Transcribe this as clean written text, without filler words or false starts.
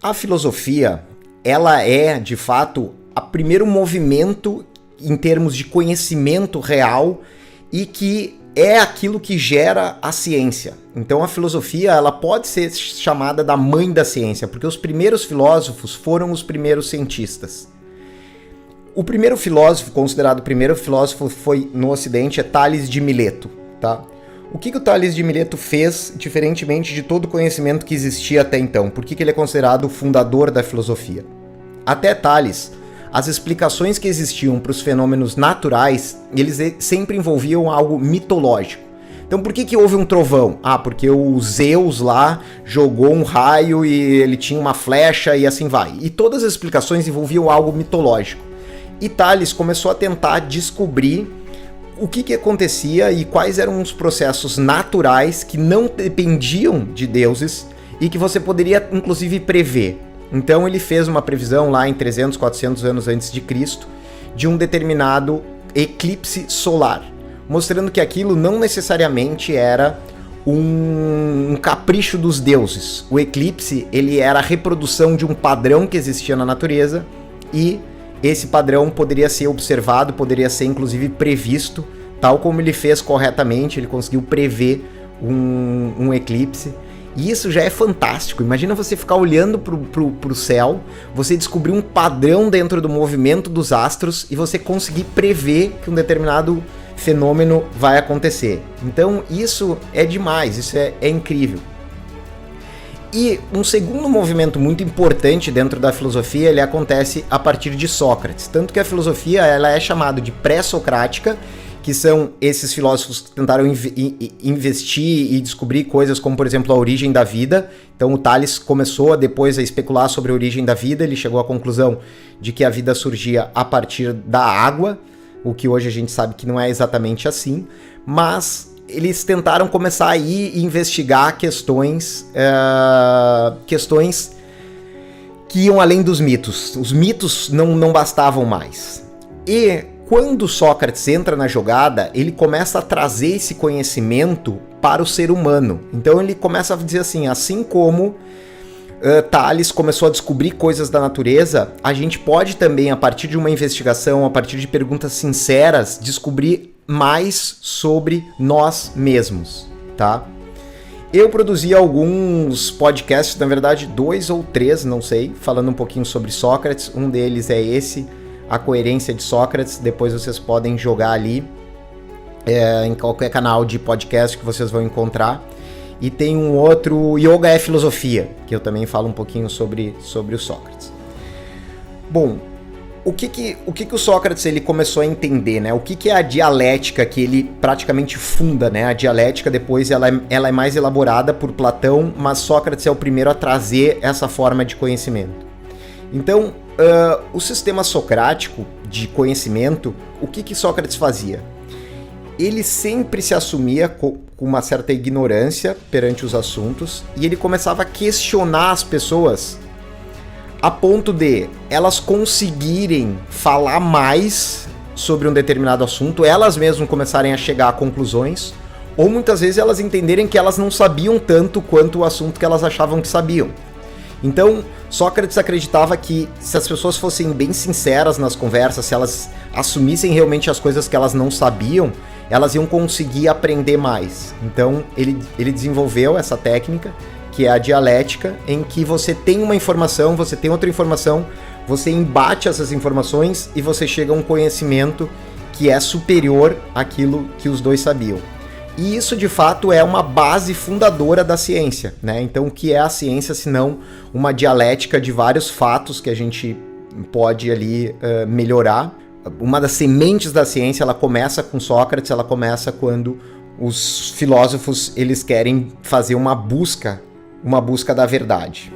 A filosofia, ela é, de fato, o primeiro movimento em termos de conhecimento real e que é aquilo que gera a ciência. Então a filosofia, ela pode ser chamada da mãe da ciência, porque os primeiros filósofos foram os primeiros cientistas. O primeiro filósofo, considerado o primeiro filósofo foi no Ocidente, é Tales de Mileto, tá? O que o Tales de Mileto fez, diferentemente de todo o conhecimento que existia até então? Por que ele é considerado o fundador da filosofia? Até Tales, as explicações que existiam para os fenômenos naturais, eles sempre envolviam algo mitológico. Então por que houve um trovão? Ah, porque o Zeus lá jogou um raio e ele tinha uma flecha e assim vai. E todas as explicações envolviam algo mitológico. E Tales começou a tentar descobrir o que acontecia e quais eram os processos naturais que não dependiam de deuses e que você poderia, inclusive, prever. Então ele fez uma previsão lá em 300, 400 anos antes de Cristo de um determinado eclipse solar, mostrando que aquilo não necessariamente era um capricho dos deuses. O eclipse, ele era a reprodução de um padrão que existia na natureza e esse padrão poderia ser observado, poderia ser inclusive previsto, tal como ele fez corretamente, ele conseguiu prever um eclipse. E isso já é fantástico. Imagina você ficar olhando pro céu, você descobrir um padrão dentro do movimento dos astros e você conseguir prever que um determinado fenômeno vai acontecer. Então isso é demais, isso é incrível. E um segundo movimento muito importante dentro da filosofia, ele acontece a partir de Sócrates. Tanto que a filosofia ela é chamada de pré-socrática, que são esses filósofos que tentaram investir e descobrir coisas como, por exemplo, a origem da vida. Então o Tales começou depois a especular sobre a origem da vida, ele chegou à conclusão de que a vida surgia a partir da água, o que hoje a gente sabe que não é exatamente assim, mas eles tentaram começar a ir e investigar questões que iam além dos mitos. Os mitos não bastavam mais. E quando Sócrates entra na jogada, ele começa a trazer esse conhecimento para o ser humano. Então ele começa a dizer assim como Tales começou a descobrir coisas da natureza, a gente pode também, a partir de uma investigação, a partir de perguntas sinceras, descobrir mais sobre nós mesmos, tá? Eu produzi alguns podcasts, na verdade 2 ou 3, não sei, falando um pouquinho sobre Sócrates. Um deles é esse, A Coerência de Sócrates. Depois vocês podem jogar ali em qualquer canal de podcast que vocês vão encontrar. E tem um outro, Yoga é Filosofia, que eu também falo um pouquinho sobre o Sócrates. Bom, o que o Sócrates ele começou a entender, né? O que é a dialética que ele praticamente funda, né? A dialética depois ela é mais elaborada por Platão, mas Sócrates é o primeiro a trazer essa forma de conhecimento. Então, o sistema socrático de conhecimento, o que Sócrates fazia? Ele sempre se assumia com uma certa ignorância perante os assuntos e ele começava a questionar as pessoas a ponto de elas conseguirem falar mais sobre um determinado assunto, elas mesmas começarem a chegar a conclusões, ou muitas vezes elas entenderem que elas não sabiam tanto quanto o assunto que elas achavam que sabiam. Então, Sócrates acreditava que se as pessoas fossem bem sinceras nas conversas, se elas assumissem realmente as coisas que elas não sabiam, elas iam conseguir aprender mais. Então, ele desenvolveu essa técnica, que é a dialética, em que você tem uma informação, você tem outra informação, você embate essas informações e você chega a um conhecimento que é superior àquilo que os dois sabiam. E isso, de fato, é uma base fundadora da ciência, né? Então, o que é a ciência, senão uma dialética de vários fatos que a gente pode ali melhorar? Uma das sementes da ciência, ela começa com Sócrates, ela começa quando os filósofos, eles querem fazer uma busca da verdade.